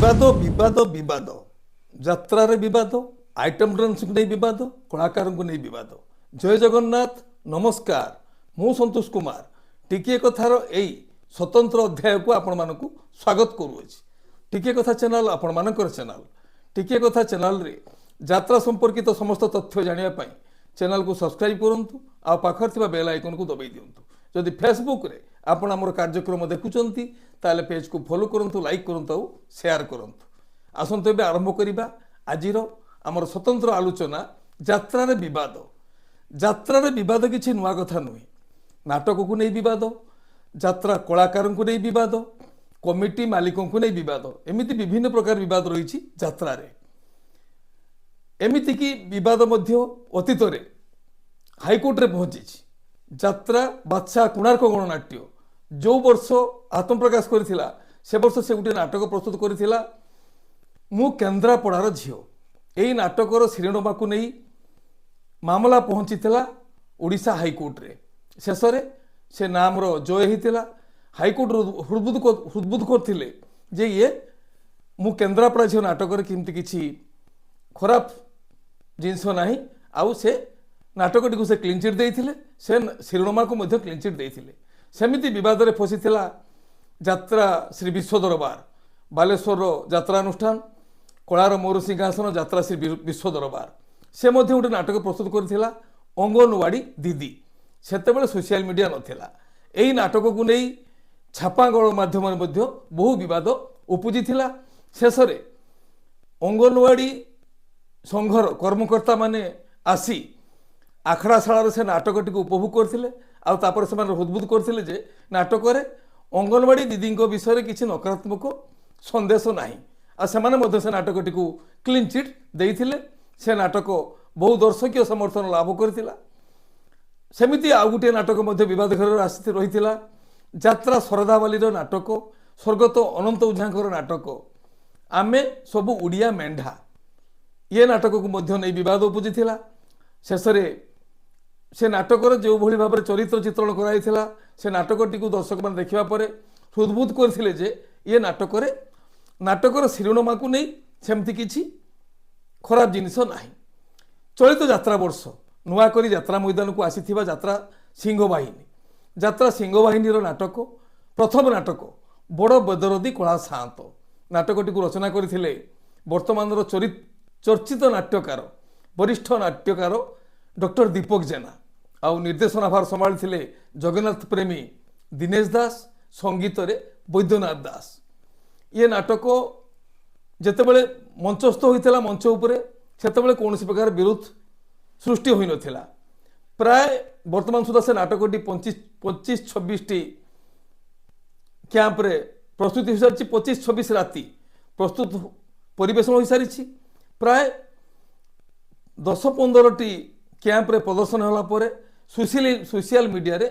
विवाद विवाद विवाद यात्रार विवाद आइटम डांस को नहीं विवाद कलाकार को नहीं विवाद। जय जगन्नाथ नमस्कार मु संतोष कुमार टिके कथार यही स्वतंत्र अध्याय को आपण मानक स्वागत करुँच। टिके कथा चैनल आपण मानकर चैनल टिके कथा चैनल रे यात्रा संपर्कित समस्त तथ्य जानापी चैनल को सब्सक्राइब करूँ आ पाखर बेल आइकन को दबाई दिंतु। जदि फेसबुक रे आपण आमर कार्यक्रम देखुंती ताले पेज को फॉलो करूँ लाइक करूँ और शेयर करूँ। आसतु ए आरंभ करवा आज आमर स्वतंत्र आलोचना यात्रार विवाद। यात्रार विवाद किसी नुआ कथा नुहे। नाटक को नहीं विवाद, यात्रा कलाकार को नहीं विवाद, कमिटी मालिकों को नहीं विवाद, एमती विभिन्न प्रकार विवाद रही यात्रा रे। एमती की विवाद मध्य अतीत रे हाईकोर्ट रे पहुंची। यात्रा बादशाह कोणार्क गणनाट्य जो वर्ष आत्मप्रकाश करथिला से वर्ष से गोटे नाटक प्रस्तुत करथिला मु केन्द्रापड़ार झील। यही नाटकर शिरोनामा को नहीं मामला पहुंचीला ओडिशा हाईकोर्ट रे। शेष रे से नामर जय होता हाईकोर्ट हृदबोध करथिले जे ये मु केन्द्रापड़ा झील नाटक केमती किसी खराब जिनस नाही आउ से नाटकटी को से क्लीन चिट देइथिले, से शिरोनामा को मध्य क्लीन चिट देइथिले। सेमिति विवाद रे फसीथिला यात्रा श्री विश्व दरबार बालेश्वर यात्रा अनुष्ठान कलार मोर सिंहासन यात्रा श्री विश्व दरबार से मध्य गोटे नाटक प्रस्तुत करथिला अंगनवाड़ी दीदी। सेतेबेले सोशल मीडिया नथिला। एही नाटक को नहीं छापा गणमाध्यम मध्य बहु विवाद उपजिथिला। शेष रे अंगनवाड़ी संघर कर्मकर्ता माने आसी आखड़ाशाला से नाटकटी को उपभोग करथिले आ तापर से हृदबोध करथिले जे नाटक रे अंगनवाड़ी दीदी विषय में किसी नकारात्मक संदेश नाही आ सेमाने मध्य से नाटकटी को क्लीन चिट देइथिले। से नाटक बहु दर्शकीय समर्थन लाभ करथिला। सेमिति आउ गोटे नाटक मध्य विवाद घर आसी रही यात्रा शरदाबालीर नाटक स्वर्गत अनंत ओझांकर नाटक आमे सबु उड़िया मेंढा ये नाटक को मध्य नहीं विवाद उपजिथिला। शेष से नाटकर जो भली भाव में चरित्र चित्रण कराइथिला से नाटकटी को दर्शक मान देखिबा परे हृदबोध करथिले जे ये नाटकर शिरोनामा को नहीं सेमती किछि खराब जिनिस नाही। चलित यात्रा वर्ष नुआ करी यात्रा मैदान को आसीथिबा यात्रा सिंहबाहिनी नाटक प्रथम नाटक बड़ बेदरदी कला सात नाटकटी को रचना करथिले वर्तमान चर्चित नाट्यकार वरिष्ठ नाट्यकार डॉक्टर दीपक जेना आउ निर्देशना भार संभाली जगन्नाथ प्रेमी दिनेश दास संगीत रे वैद्यनाथ दास। ये नाटक जेतेबेले मंचस्थ होइथिला मंच उपरे सेतेबेले कौनसी प्रकार विरोध सृष्टि होई नथिला। प्राय वर्तमान सुधा से नाटकटी 25-26 कैंप रे प्रस्तुति हो सारी 25-26 राति प्रस्तुत परिवेशन हो सारी प्राय 10-15 कैंप रे प्रदर्शन होला परे सोशल मीडिया रे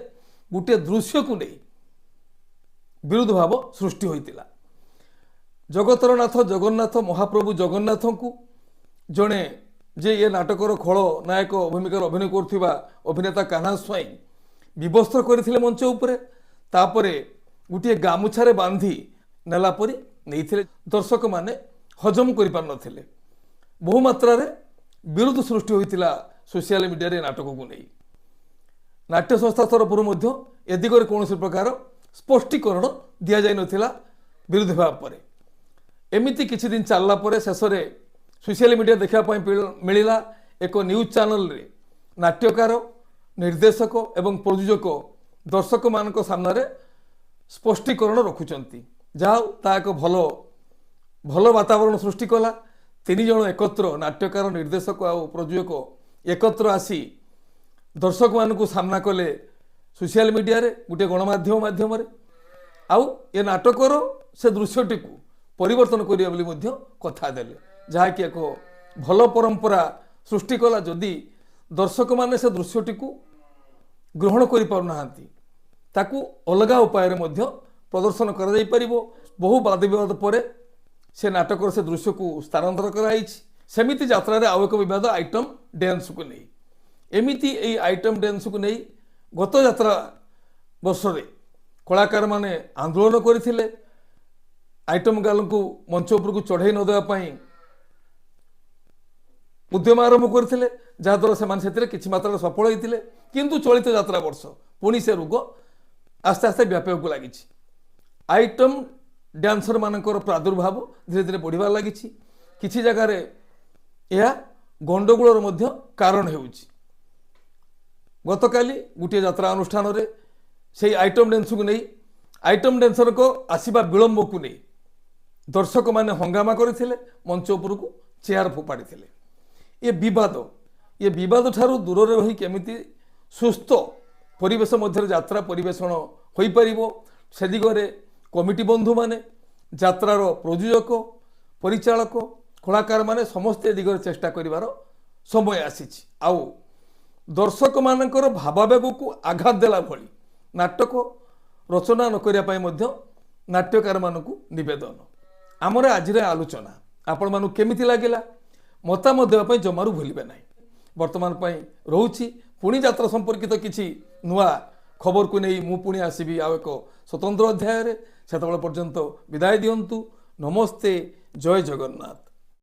गोटे दृश्य को नहीं विरोध भाव सृष्टि होइतिला। जगतर नाथ जगन्नाथ महाप्रभु जगन्नाथ को जड़े जे ये नाटकर खल नायक भूमिकार अभिनय करथिबा अभिनेता कान्हा स्वाई विवस्त्र करथिले मंच उपरे तापरे गोटे गामुछारे बांधी नेला परी नैथिले। दर्शक माने हजम करि पार नथिले। बहुमात्रा रे विरोध सृष्टि होइतिला सोशल मीडिया रे नाटक को नहीं। नाट्य संस्था तरफ ए दिगरे कौन प्रकार स्पष्टीकरण दि जाई नथिला विरोध भाव पर। एमिति किछि दिन चलला परे शेष रे सोशल मीडिया देखा मिलिला एक न्यूज चैनल रे नाट्यकार निर्देशक एवं प्रयोजक दर्शक मान सामने स्पष्टीकरण रखुचंती जहाँ ता एक भल वातावरण सृष्टि कला। तीन जन एकत्र नाट्यकार निर्देशक आ प्रयोजक एकत्र आसी दर्शक मान को सामना कले सोशल मीडिया रे गोटे गणमाध्यम आउ ये नाटकर से दृश्यटी को परिवर्तन करिया बोली मध्य कथा देले जहाँ कि एक भल परंपरा सृष्टि कला। जदि दर्शक माने से दृश्यटी को ग्रहण करि पारुनाहांती ताकू अलगा उपाय रे मध्य प्रदर्शन करा जाई परिबो। बहु वाद विवाद परे से नाटकर से दृश्य को स्थानांतर कराई। सेमिति यात्रा रे आउ एक विवाद आइटम डांस को नहीं। एमिति एई आइटम डांस को नहीं गत यात्रा वर्ष रे कलाकार माने आंदोलन करथिले आइटम गार्ल को मंच उपर को चढ़ाई न देवाई उद्यम आरंभ करते जहाद्वारा से किसी मात्रा सफल होते किंतु चलित यात्रा वर्ष पुणी से रोग आस्ते आस्ते व्यापक लगी आइटम डांसर मानकर प्रादुर्भाव धीरे धीरे बढ़िबार लगी किसी जगार यह गंडगोलर कारण होउछि गतकाली गोटे यात्रा अनुष्ठान रे से आइटम डांस को नहीं आइटम डांसर को आसवा विलंब को नहीं दर्शक माने हंगामा करते मंच उपर को चेयर फोपाड़ी ये विवाद ठारू दूर रही केमिति सुस्थ परिवेश मध्य यात्रा परिवेषण हो पार से दिगरे कमिटी बंधु माने यात्रार प्रयोजक परिचालक कलाकार माने समस्ते दिगरे चेष्टा करिवार समय आसीछि आउ दर्शक मानकर भावावेग को आघात देला भली नाटक रचना न करिया पई मध्य नाट्यकार मानकु निवेदन आमर आज आलोचना आपण मानु केमिति लागिला मतामत देवा पई जमारू भूलिबे नाही वर्तमान पई रहउछि पुणी यात्रा संपर्कित किछि नुआ खबर को नहीं मु पुणी आसीबी आ एक स्वतंत्र अध्याय रे सेतबेले पर्यंत विदाय दियंतु नमस्ते जय जगन्नाथ।